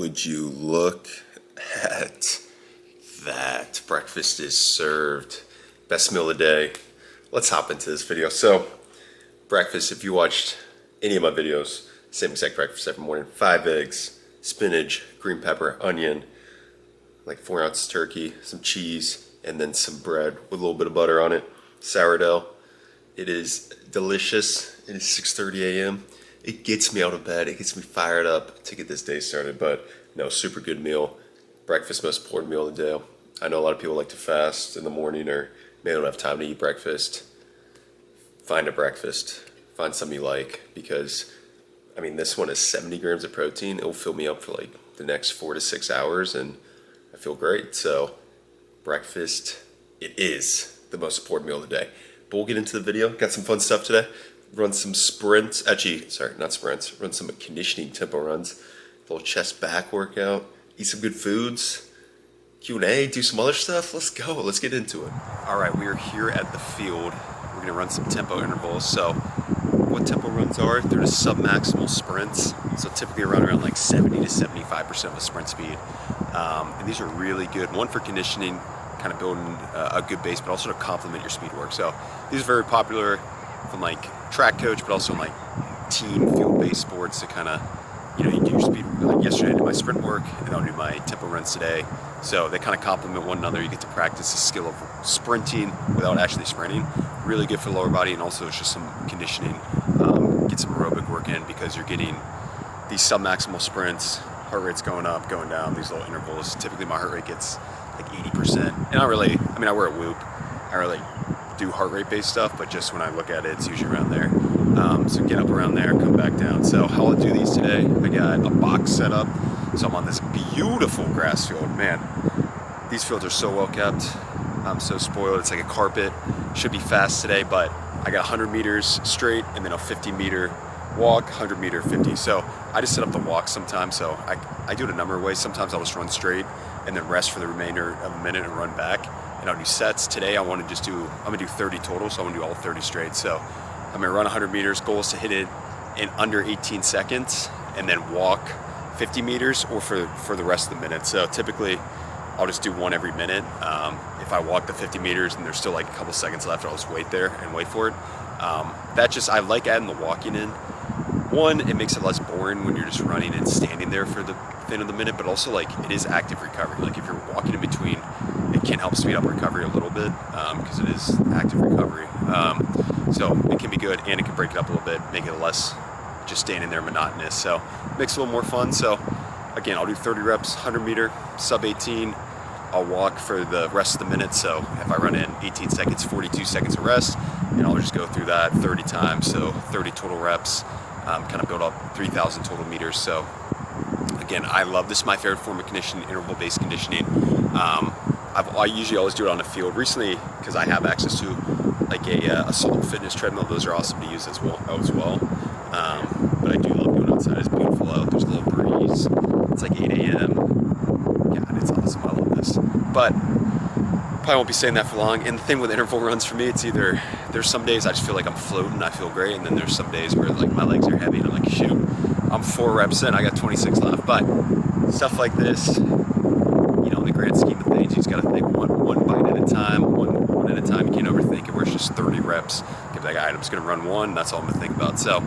Would you look at that? Breakfast is served. Best meal of the day. Let's hop into this video. So, breakfast, if you watched any of my videos, same exact breakfast every morning. 5 eggs, spinach, green pepper, onion, like 4 ounces turkey, some cheese, and then some bread with a little bit of butter on it. Sourdough. It is delicious. It is 6:30 a.m. It gets me out of bed. It gets me fired up to get this day started. But no, super good meal. Breakfast, most important meal of the day. I know a lot of people like to fast in the morning or maybe don't have time to eat breakfast. Find a breakfast. Find something you like, because I mean, this one is 70 grams of protein. It will fill me up for like the next 4 to 6 hours and I feel great. So breakfast, it is the most important meal of the day. But we'll get into the video. Got some fun stuff today. Run some sprints. Actually, sorry, not sprints. Run some conditioning tempo runs. A little chest back workout. Eat some good foods. Q&A. Do some other stuff. Let's go. Let's get into it. All right, we are here at the field. We're going to run some tempo intervals. So what tempo runs are? They're just sub-maximal sprints. So typically run around like 70 to 75% of a sprint speed. And these are really good. One for conditioning, kind of building a good base, but also to complement your speed work. So these are very popular from like track coach, but also in like team field-based sports to kind of, you know, you do your speed. Like yesterday I did my sprint work and I'll do my tempo runs today. So they kind of complement one another. You get to practice the skill of sprinting without actually sprinting. Really good for the lower body, and also it's just some conditioning. Get some aerobic work in, because you're getting these sub-maximal sprints, heart rate's going up, going down, these little intervals. Typically my heart rate gets like 80%. And I wear a Whoop. I really do heart rate based stuff, but just when I look at it, it's usually around there. So get up around there, come back down. So how I'll do these today, I got a box set up. So I'm on this beautiful grass field. Man, these fields are so well kept. I'm so spoiled. It's like a carpet. Should be fast today, but I got 100 meters straight and then a 50-meter walk, 100-meter, 50. So I just set up the walk sometimes. So I do it a number of ways. Sometimes I'll just run straight and then rest for the remainder of a minute and run back. And I'll do sets. Today I'm gonna do 30 total, so I'm gonna do all 30 straight. So I'm gonna run 100 meters. Goal is to hit it in under 18 seconds and then walk 50 meters or for the rest of the minute. So typically I'll just do one every minute. If I walk the 50 meters and there's still like a couple seconds left, I'll just wait there and wait for it. I like adding the walking in. One, it makes it less boring when you're just running and standing there for the end of the minute, but also like it is active recovery. Like if you're walking in between, it can help speed up recovery a little bit, because it is active recovery. So it can be good, and it can break it up a little bit, make it less just standing there monotonous. So it makes it a little more fun. So again, I'll do 30 reps, 100 meter, sub 18. I'll walk for the rest of the minute. So if I run in 18 seconds, 42 seconds of rest, and I'll just go through that 30 times. So 30 total reps, kind of build up 3,000 total meters. So again, I love this. Is my favorite form of conditioning, interval-based conditioning. I usually always do it on the field. Recently, because I have access to like a Assault Fitness treadmill, those are awesome to use as well. But I do love going outside. It's beautiful out. There's a little breeze. It's like 8 a.m. God, it's awesome. I love this. But probably won't be saying that for long. And the thing with interval runs for me, it's either there's some days I just feel like I'm floating, I feel great, and then there's some days where like my legs are heavy and I'm like, shoot, I'm 4 reps in, I got 26 left. But stuff like this, you know, in the grand scheme of things, you just gotta think one bite at a time, one at a time. You can't overthink it. Where it's just 30 reps. Give that guy, I'm just gonna run one. That's all I'm gonna think about. So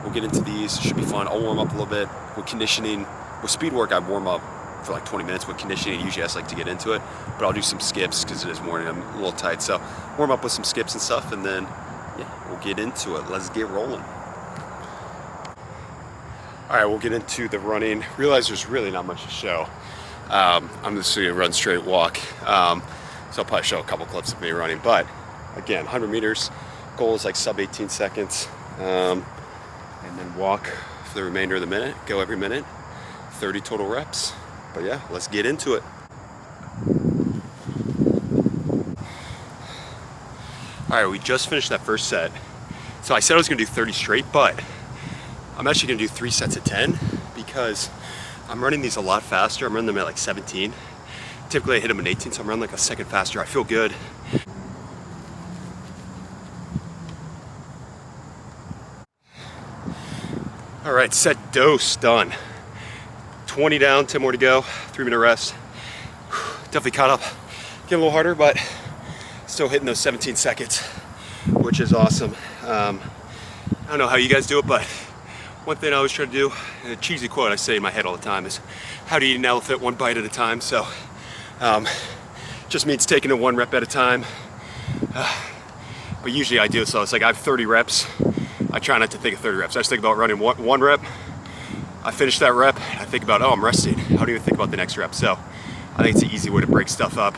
we'll get into these. It should be fun. I'll warm up a little bit with conditioning. With speed work, I warm up for like 20 minutes. With conditioning, usually I just like to get into it, but I'll do some skips because it is morning. I'm a little tight, so warm up with some skips and stuff, and then yeah, we'll get into it. Let's get rolling. All right, we'll get into the running. Realize there's really not much to show. I'm just gonna run straight walk. So I'll probably show a couple clips of me running, but again, 100 meters. Goal is like sub 18 seconds, and then walk for the remainder of the minute. Go every minute. 30 total reps. But yeah, let's get into it. All right, we just finished that first set. So I said I was gonna do 30 straight, but I'm actually gonna do 3 sets of 10 because I'm running these a lot faster. I'm running them at like 17. Typically I hit them at 18, so I'm running like a second faster. I feel good. All right, set dose done. 20 down, 10 more to go, 3-minute rest. Definitely caught up, getting a little harder, but still hitting those 17 seconds, which is awesome. I don't know how you guys do it, but one thing I always try to do, a cheesy quote I say in my head all the time, is how do you eat an elephant one bite at a time? So just means taking it 1 rep at a time. But usually I do it, so it's like I have 30 reps. I try not to think of 30 reps. I just think about running one rep. I finish that rep, I think about, oh, I'm resting. I don't even think about the next rep. So I think it's an easy way to break stuff up.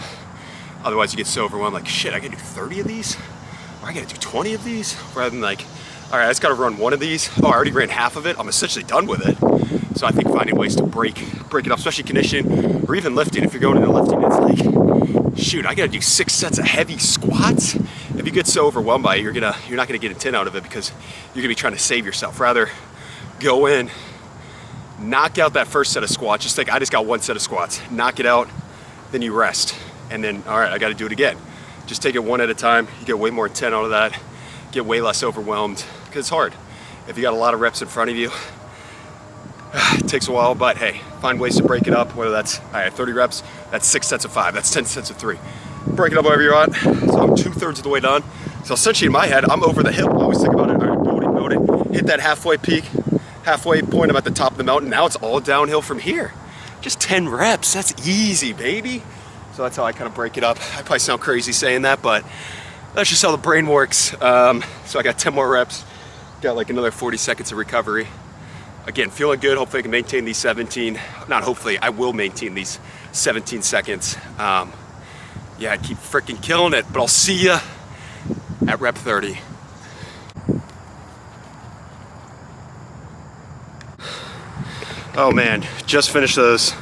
Otherwise you get so overwhelmed, like, shit, I gotta do 30 of these? Or I gotta do 20 of these? Rather than like, all right, I just gotta run 1 of these. Oh, I already ran half of it. I'm essentially done with it. So I think finding ways to break it up, especially conditioning or even lifting. If you're going into lifting, it's like, shoot, I gotta do 6 sets of heavy squats. If you get so overwhelmed by it, you're not gonna get a 10 out of it because you're gonna be trying to save yourself. Rather, go in, knock out that first set of squats. Just think, I just got 1 set of squats. Knock it out, then you rest. And then, all right, I gotta do it again. Just take it 1 at a time. You get way more 10 out of that. Get way less overwhelmed, because it's hard. If you got a lot of reps in front of you, it takes a while, but hey, find ways to break it up, whether that's, all right, 30 reps, that's 6 sets of 5, that's 10 sets of 3. Break it up wherever you're at. So I'm 2/3 of the way done. So essentially in my head, I'm over the hill. I always think about it, all right, build it, hit that halfway peak, halfway point, I'm at the top of the mountain. Now it's all downhill from here. Just 10 reps, that's easy, baby. So that's how I kind of break it up. I probably sound crazy saying that, but that's just how the brain works. So I got 10 more reps, got like another 40 seconds of recovery. Again, feeling good. Hopefully I can maintain these 17, not hopefully, I will maintain these 17 seconds. Yeah, I keep freaking killing it, but I'll see ya at rep 30. Oh man, just finished those,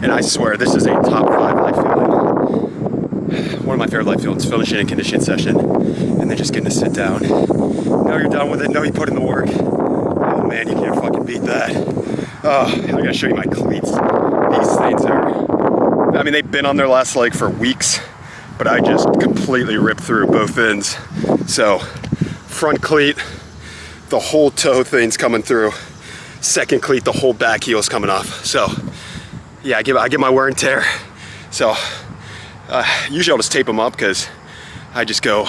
and I swear this is a top 5 life feeling. One of my favorite life feelings, finishing a conditioning session, and then just getting to sit down. Know you're done with it, know you put in the work. Oh man, you can't fucking beat that. Oh, I gotta show you my cleats. These things are, I mean, they've been on their last leg for weeks, but I just completely ripped through both ends. So, front cleat, the whole toe thing's coming through. Second cleat, the whole back heel's coming off. So, yeah, I get my wear and tear. So, usually I'll just tape them up because I just go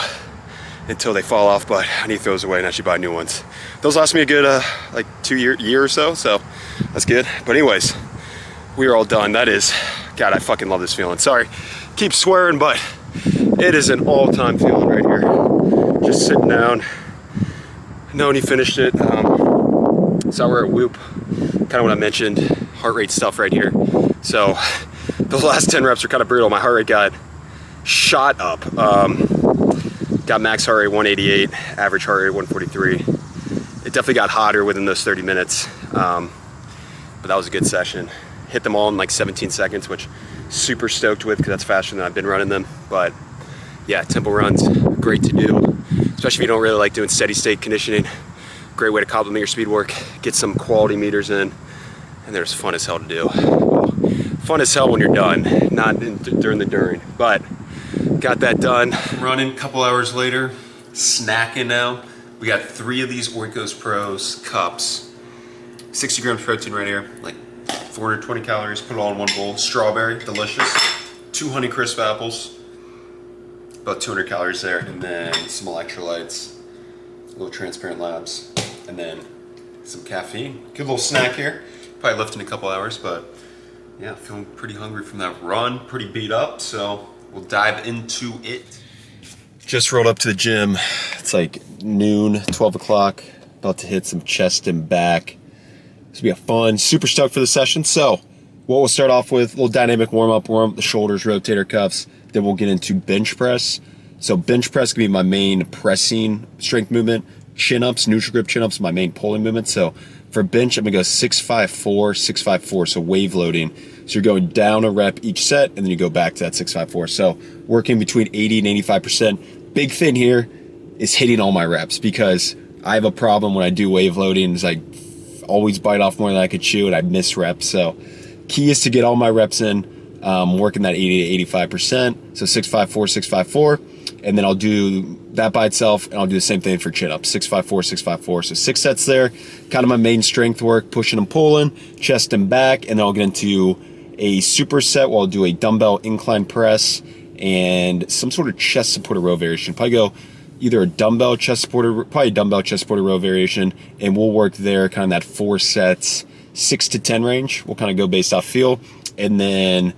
until they fall off, but I need to throw those away and actually buy new ones. Those last me a good like 2 year or so that's good. But anyways, we are all done. That is, God, I fucking love this feeling. Sorry, keep swearing, but it is an all-time feeling right here. Just sitting down, knowing you finished it. So we're at Whoop, kind of what I mentioned, heart rate stuff right here. So those last 10 reps are kind of brutal. My heart rate got shot up. Got max heart rate 188, average heart rate 143. It definitely got hotter within those 30 minutes, but that was a good session. Hit them all in like 17 seconds, which super stoked with because that's faster than I've been running them. But yeah, tempo runs, great to do, especially if you don't really like doing steady state conditioning. Great way to complement your speed work, get some quality meters in, and they're just fun as hell to do. Well, fun as hell when you're done, not during the during, but got that done. Running a couple hours later, snacking now. We got 3 of these Oikos Pros cups, 60 grams protein right here, like 420 calories, put it all in one bowl. Strawberry, delicious. 2 Honeycrisp apples, about 200 calories there, and then some electrolytes, a little transparent labs, and then some caffeine. Good little snack here. Probably left in a couple hours, but yeah, feeling pretty hungry from that run, pretty beat up, so we'll dive into it. Just rolled up to the gym. It's like noon, 12 o'clock. About to hit some chest and back. This will be a fun, super stoked for the session. So what we'll start off with, a little dynamic warm up the shoulders, rotator cuffs. Then we'll get into bench press. So bench press can be my main pressing strength movement. Chin-ups, neutral grip chin-ups, my main pulling movement. So for bench, I'm gonna go 6-5-4, 6-5-4, so wave loading. So you're going down a rep each set, and then you go back to that 6-5-4. So working between 80 and 85%. Big thing here is hitting all my reps, because I have a problem when I do wave loading, is I always bite off more than I could chew, and I miss reps. So key is to get all my reps in, working that 80 to 85%. So 6-5-4, 6-5-4. And then I'll do that by itself, and I'll do the same thing for chin-ups, 654, 654. So 6 sets there, kind of my main strength work, pushing and pulling, chest and back, and then I'll get into a superset where I'll do a dumbbell incline press and some sort of chest supported row variation. Probably go either a dumbbell chest supported, probably a dumbbell chest supported row variation, and we'll work there kind of that 4 sets, 6 to 10 range. We'll kind of go based off feel. And then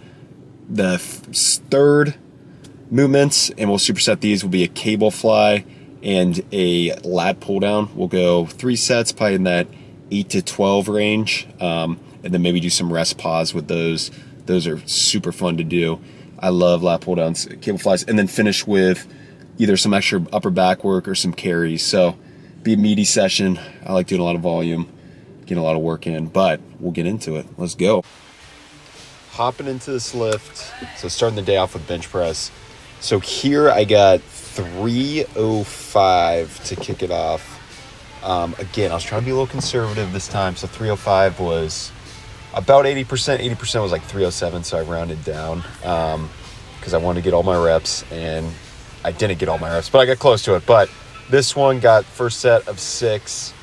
the third movements, and we'll superset these, will be a cable fly and a lat pull down. We'll go 3 sets, probably in that 8 to 12 range, and then maybe do some rest pause with those. Those are super fun to do. I love lat pull downs, cable flies, and then finish with either some extra upper back work or some carries. So be a meaty session. I like doing a lot of volume, getting a lot of work in, but we'll get into it. Let's go. Hopping into this lift. So starting the day off with bench press. So here I got 305 to kick it off. Again, I was trying to be a little conservative this time. So 305 was about 80%. 80% was like 307, so I rounded down because I wanted to get all my reps, and I didn't get all my reps, but I got close to it. But this one got first set of 6.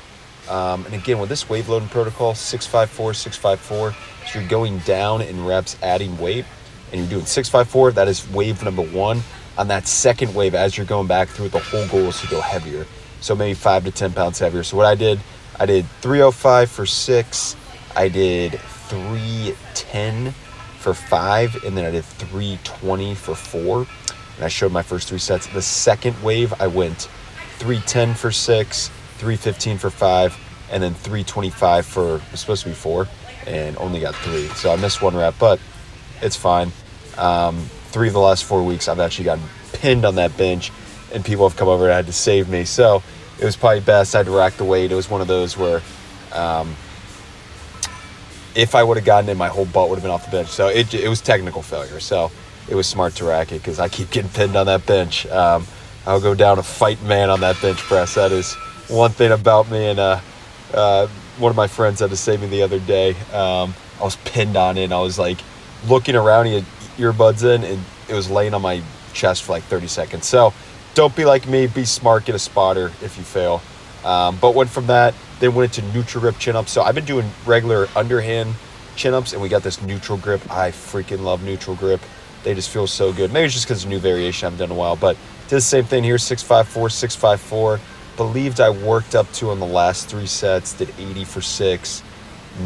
And again, with this wave loading protocol, 654, 654, so you're going down in reps, adding weight, and you're doing 654. That is wave number 1. On that second wave, as you're going back through it, the whole goal is to go heavier. So maybe 5 to 10 pounds heavier. So what I did 305 for 6. I did 310 for 5, and then I did 320 for 4. And I showed my first 3 sets. The second wave, I went 310 for 6, 315 for 5, and then 325 for, it was supposed to be 4, and only got 3. So I missed 1 rep, but it's fine. 3 of the last 4 weeks, I've actually gotten pinned on that bench, and people have come over and had to save me. So it was probably best. I had to rack the weight. It was one of those where if I would have gotten it, my whole butt would have been off the bench. So it was technical failure. So it was smart to rack it because I keep getting pinned on that bench. I'll go down a fight man on that bench press. That is one thing about me. And one of my friends had to save me the other day. I was pinned on it, and I was like looking around. He had earbuds in, and it was laying on my chest for like 30 seconds. So don't be like me. Be smart. Get a spotter if you fail. But went from that, then went into neutral grip chin-ups. So I've been doing regular underhand chin-ups, and we got this neutral grip. I freaking love neutral grip. They just feel so good. Maybe it's just because it's a new variation I haven't done in a while, but did the same thing here, 654, 654. Believed I worked up to on the last 3 sets, did 80 for 6,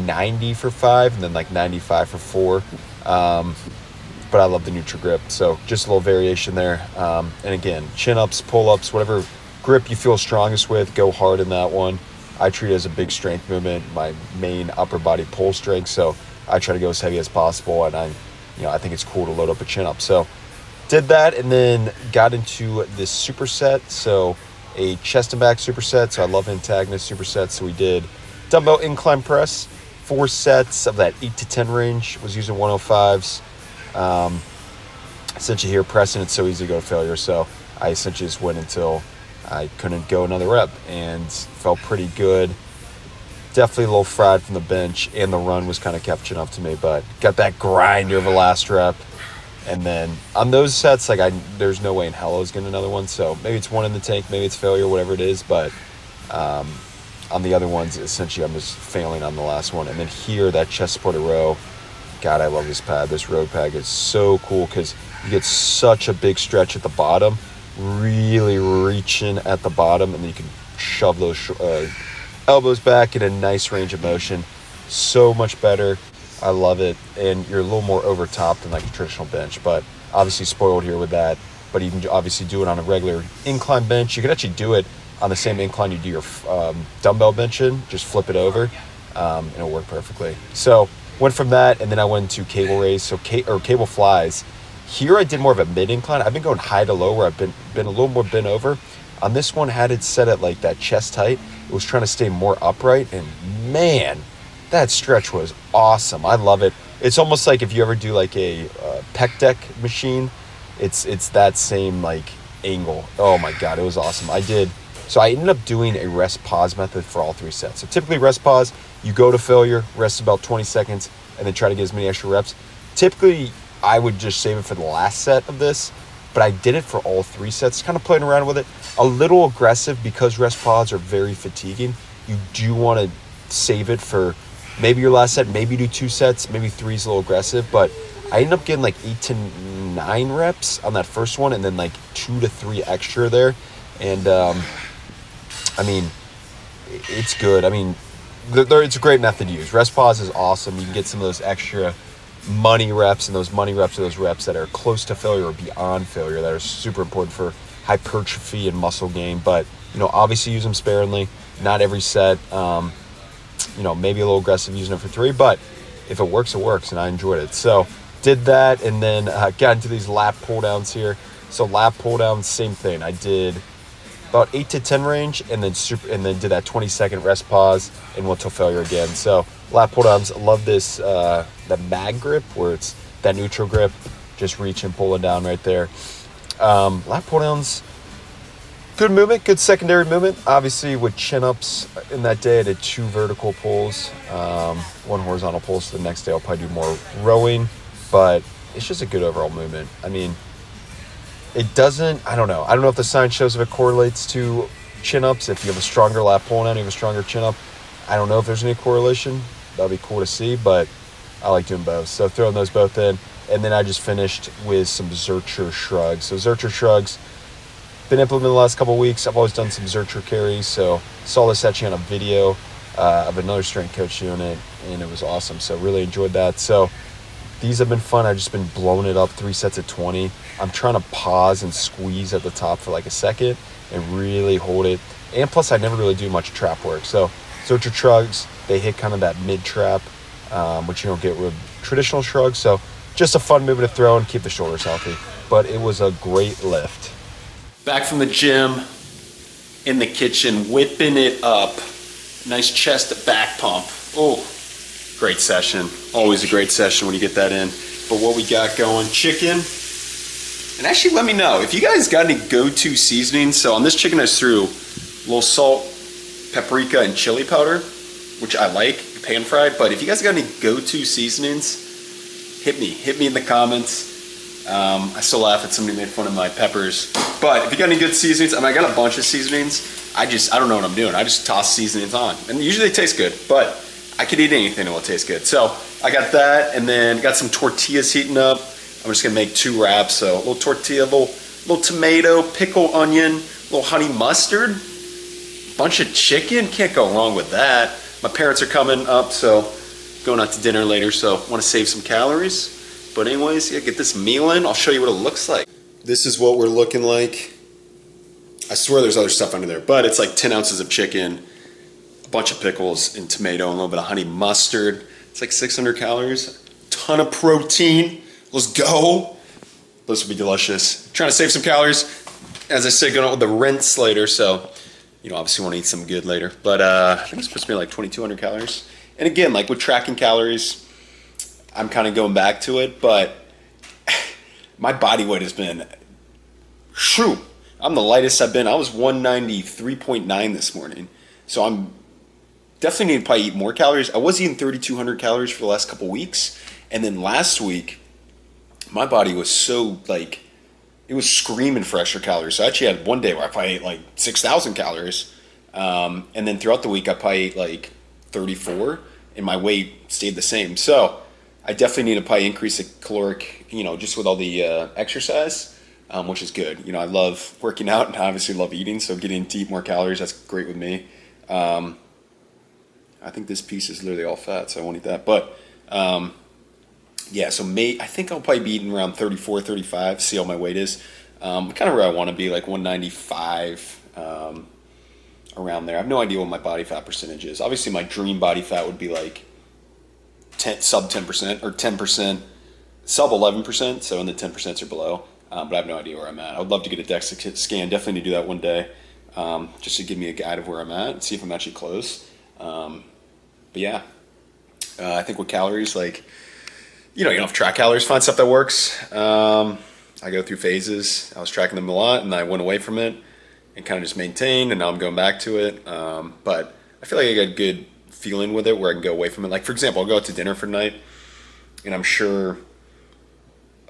90 for 5, and then like 95 for 4. But I love the neutral grip, so just a little variation there. And again, chin-ups, pull-ups, whatever grip you feel strongest with, go hard in that one. I treat it as a big strength movement, my main upper body pull strength, so I try to go as heavy as possible, and I think it's cool to load up a chin-up. So did that, and then got into this superset, so a chest and back superset. So I love antagonist supersets. So we did dumbbell incline press, 4 sets of that 8 to 10 range, was using 105s. Essentially here pressing, it's so easy to go to failure. So I essentially just went until I couldn't go another rep, and felt pretty good. Definitely a little fried from the bench, and the run was kind of catching up to me, but got that grinder of a last rep. And then on those sets, like there's no way in hell I was getting another one. So maybe it's 1 in the tank, maybe it's failure, whatever it is. But on the other ones, essentially I'm just failing on the last one. And then here, that chest supported row. God, I love this pad. This road pad is so cool because you get such a big stretch at the bottom, really reaching at the bottom, and then you can shove those elbows back in a nice range of motion. So much better. I love it. And you're a little more over top than like a traditional bench, but obviously spoiled here with that. But you can obviously do it on a regular incline bench. You can actually do it on the same incline you do your dumbbell bench in, just flip it over, and it'll work perfectly. So went from that, and then I went to cable raise, so cable flies. Here I did more of a mid incline. I've been going high to low where I've been a little more bent over. On this one, had it set at like that chest height. It was trying to stay more upright, and man, that stretch was awesome. I love it. It's almost like if you ever do like a pec deck machine, it's that same like angle. Oh my God, it was awesome. So I ended up doing a rest pause method for all 3 sets. So typically rest pause, you go to failure, rest about 20 seconds, and then try to get as many extra reps. Typically, I would just save it for the last set of this, but I did it for all 3 sets, kind of playing around with it. A little aggressive because rest pods are very fatiguing. You do want to save it for maybe your last set, maybe do 2 sets, maybe 3 is a little aggressive, but I ended up getting like 8 to 9 reps on that first one, and then like 2 to 3 extra there. And I mean, it's good. I mean, it's a great method to use. Rest pause is awesome. You can get some of those extra money reps, and those money reps are those reps that are close to failure or beyond failure that are super important for hypertrophy and muscle gain. But, you know, obviously use them sparingly. Not every set. You know, maybe a little aggressive using it for 3, but if it works, it works, and I enjoyed it. So did that, and then got into these lat pull downs here. So lat pull downs, same thing. I did about 8 to 10 range, and then did that 20-second rest pause and went till failure again. So lat pull downs, I love this the mag grip, where it's that neutral grip, just reach and pull it down right there. Lat pull downs, good movement, good secondary movement. Obviously with chin ups in that day, I did 2 vertical pulls, 1 horizontal pull. So the next day I'll probably do more rowing, but it's just a good overall movement. I mean, it doesn't, I don't know if the science shows if it correlates to chin ups. If you have a stronger lat pull down, you have a stronger chin up. I don't know if there's any correlation. That'd be cool to see, but I like doing both. So throwing those both in, and then I just finished with some Zercher shrugs. So Zercher shrugs, been implemented the last couple of weeks. I've always done some Zercher carries, so saw this actually on a video of another strength coach doing it, and it was awesome. So really enjoyed that. So these have been fun. I've just been blowing it up, 3 sets of 20. I'm trying to pause and squeeze at the top for like a second and really hold it. And plus, I never really do much trap work. So Zercher shrugs, they hit kind of that mid trap, which you don't get with traditional shrugs. So just a fun movement to throw and keep the shoulders healthy. But it was a great lift. Back from the gym, in the kitchen, whipping it up. Nice chest back pump. Oh, great session. Always a great session when you get that in. But what we got going, chicken. And actually let me know if you guys got any go-to seasonings. So on this chicken I threw a little salt, paprika, and chili powder, which I like, pan fried. But if you guys got any go-to seasonings, hit me in the comments. I still laugh at somebody made fun of my peppers. But if you got any good seasonings, I mean, I got a bunch of seasonings. I don't know what I'm doing. I just toss seasonings on. And usually they taste good, but I could eat anything and it will taste good. So I got that, and then got some tortillas heating up. I'm just gonna make 2 wraps. So a little tortilla, little tomato, pickle, onion, little honey mustard, bunch of chicken. Can't go wrong with that. My parents are coming up, so going out to dinner later, so want to save some calories. But anyways, yeah, get this meal in. I'll show you what it looks like. This is what we're looking like. I swear there's other stuff under there, but it's like 10 ounces of chicken, a bunch of pickles and tomato, and a little bit of honey mustard. It's like 600 calories, ton of protein. Let's go. This will be delicious. Trying to save some calories. As I said, going out with the rinse later, so you know, obviously want to eat some good later. But I think it's supposed to be like 2,200 calories. And again, like with tracking calories, I'm kind of going back to it, but my body weight has been, shoo, I'm the lightest I've been. I was 193.9 this morning. So I'm definitely need to probably eat more calories. I was eating 3,200 calories for the last couple weeks. And then last week, my body was so like, it was screaming for extra calories. So I actually had one day where I probably ate like 6,000 calories. And then throughout the week, I probably ate like 34, and my weight stayed the same. So I definitely need to probably increase the caloric, you know, just with all the exercise, which is good. You know, I love working out and I obviously love eating. So getting to eat more calories, that's great with me. I think this piece is literally all fat, so I won't eat that. But yeah, so I think I'll probably be eating around 34, 35, see how my weight is. Kind of where I want to be, like 195, around there. I have no idea what my body fat percentage is. Obviously, my dream body fat would be like sub 10% or 10%, sub 11%, so in the 10% or below. But I have no idea where I'm at. I would love to get a DEXA scan, definitely need to do that one day, just to give me a guide of where I'm at and see if I'm actually close. But yeah, I think with calories, like, you know, you don't have to track calories, find stuff that works. I go through phases. I was tracking them a lot, and I went away from it and kind of just maintained, and now I'm going back to it. But I feel like I got a good feeling with it where I can go away from it. Like, for example, I'll go out to dinner for the night, and I'm sure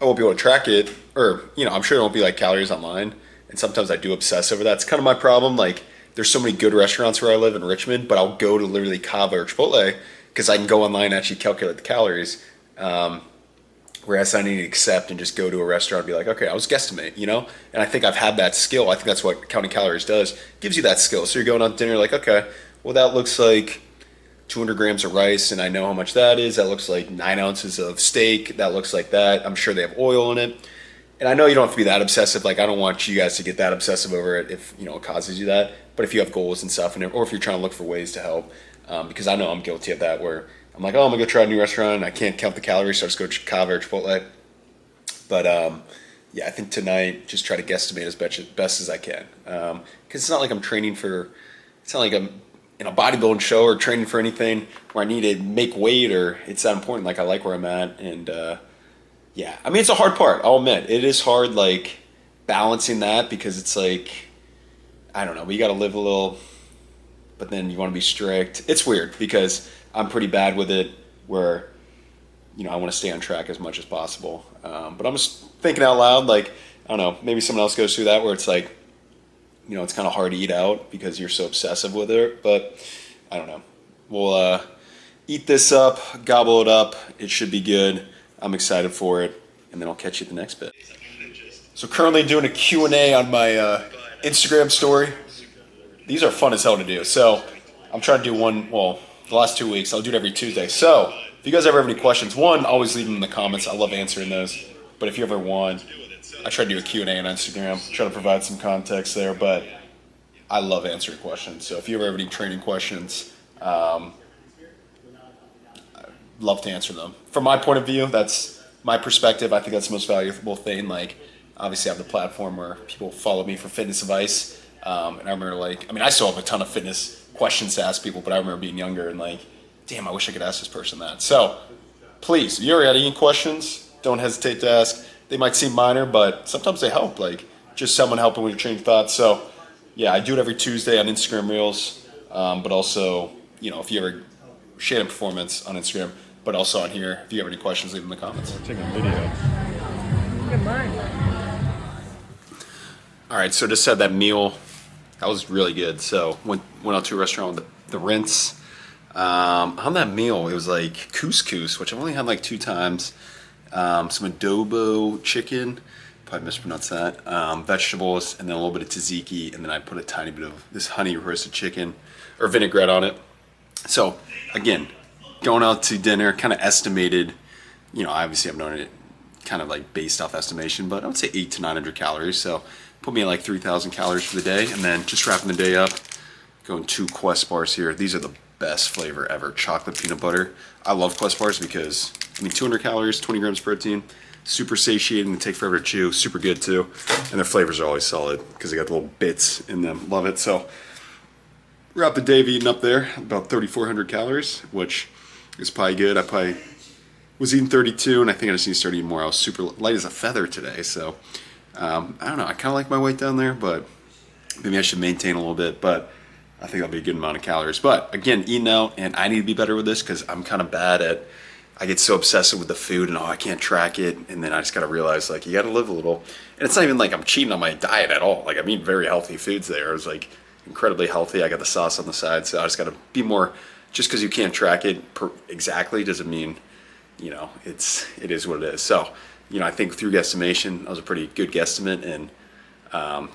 I won't be able to track it, or I'm sure it won't be like calories online. And sometimes I do obsess over that. It's kind of my problem. Like, there's so many good restaurants where I live in Richmond, but I'll go to literally Cava or Chipotle because I can go online and actually calculate the calories. Whereas I need to accept and just go to a restaurant and be like, okay, I was guesstimate, And I think I've had that skill. I think that's what counting calories does. It gives you that skill. So you're going on dinner like, okay, well, that looks like 200 grams of rice, and I know how much that is. That looks like 9 ounces of steak. That looks like that. I'm sure they have oil in it. And I know you don't have to be that obsessive. Like, I don't want you guys to get that obsessive over it if, it causes you that. But if you have goals and stuff, or if you're trying to look for ways to help, because I know I'm guilty of that, where I'm like, oh, I'm going to go try a new restaurant, and I can't count the calories, so I just go to Cava or Chipotle. But, yeah, I think tonight, just try to guesstimate as best as I can. Because it's not like I'm training for, it's not like I'm in a bodybuilding show or training for anything where I need to make weight or it's that important. Like, I like where I'm at, and, yeah, I mean, it's a hard part. I'll admit it is hard, like balancing that, because it's like, I don't know, we got to live a little, but then you want to be strict. It's weird because I'm pretty bad with it where, I want to stay on track as much as possible. But I'm just thinking out loud, like, I don't know, maybe someone else goes through that where it's like, it's kind of hard to eat out because you're so obsessive with it. But I don't know. We'll eat this up, gobble it up. It should be good. I'm excited for it, and then I'll catch you at the next bit. So currently doing a Q&A on my Instagram story. These are fun as hell to do. So I'm trying to do one, well, the last 2 weeks. I'll do it every Tuesday. So if you guys ever have any questions, one, always leave them in the comments. I love answering those. But if you ever want, I try to do a Q&A on Instagram. Try to provide some context there, but I love answering questions. So if you ever have any training questions, love to answer them. From my point of view, that's my perspective. I think that's the most valuable thing. Like, obviously I have the platform where people follow me for fitness advice. And I remember, I still have a ton of fitness questions to ask people, but I remember being younger and like, damn, I wish I could ask this person that. So please, if you ever had any questions, don't hesitate to ask. They might seem minor, but sometimes they help. Like, just someone helping with your train of thought. So yeah, I do it every Tuesday on Instagram Reels. But also, if you ever Shannon Performance on Instagram, but also on here. If you have any questions, leave them in the comments. We're taking a video. Good morning. All right, so just had that meal. That was really good. So went out to a restaurant with the Rinse. On that meal, it was like couscous, which I've only had like 2 times. Some adobo chicken, probably mispronounced that. Vegetables, and then a little bit of tzatziki, and then I put a tiny bit of this honey roasted chicken or vinaigrette on it. So again, going out to dinner, kind of estimated, obviously I've known it kind of like based off estimation, but I would say 800 to 900 calories. So put me at like 3,000 calories for the day, and then just wrapping the day up, going 2 Quest bars here. These are the best flavor ever, chocolate peanut butter. I love Quest bars because, 200 calories, 20 grams of protein, super satiating, they take forever to chew, super good too, and their flavors are always solid because they got the little bits in them. Love it. So wrap the day of eating up there, about 3,400 calories, which is probably good. I probably was eating 32, and I think I just need to start eating more. I was super light as a feather today, so I don't know. I kind of like my weight down there, but maybe I should maintain a little bit, but I think that'll be a good amount of calories. But again, eating out, and I need to be better with this because I'm kind of bad at, I get so obsessive with the food and I can't track it, and then I just got to realize, like, you got to live a little. And it's not even like I'm cheating on my diet at all. Like, I'm eating very healthy foods there. It's like incredibly healthy. I got the sauce on the side, so I just got to be more. Just because you can't track it exactly doesn't mean, it is what it is. So, I think through guesstimation, that was a pretty good guesstimate, and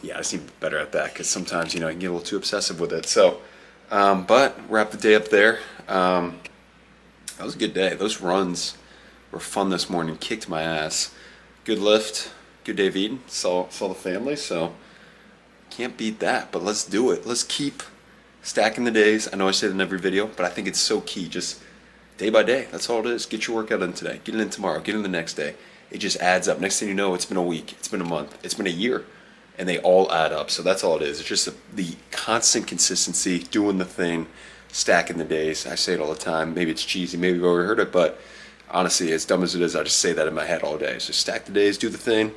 yeah, I just need to be better at that because sometimes, I can get a little too obsessive with it. So, but wrap the day up there. That was a good day. Those runs were fun this morning. Kicked my ass. Good lift. Good day of eating. Saw the family, so can't beat that. But let's do it. Let's keep stacking the days. I know I say that in every video, but I think it's so key. Just day by day. That's all it is. Get your workout in today. Get it in tomorrow. Get it in the next day. It just adds up. Next thing you know, it's been a week. It's been a month. It's been a year. And they all add up. So that's all it is. It's just the constant consistency, doing the thing, stacking the days. I say it all the time. Maybe it's cheesy. Maybe you've overheard it. But honestly, as dumb as it is, I just say that in my head all day. So stack the days, do the thing.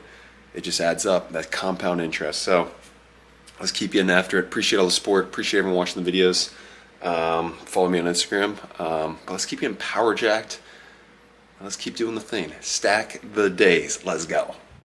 It just adds up. That compound interest. So let's keep getting after it. Appreciate all the support. Appreciate everyone watching the videos. Follow me on Instagram. But let's keep getting Powerjacked. Let's keep doing the thing. Stack the days. Let's go.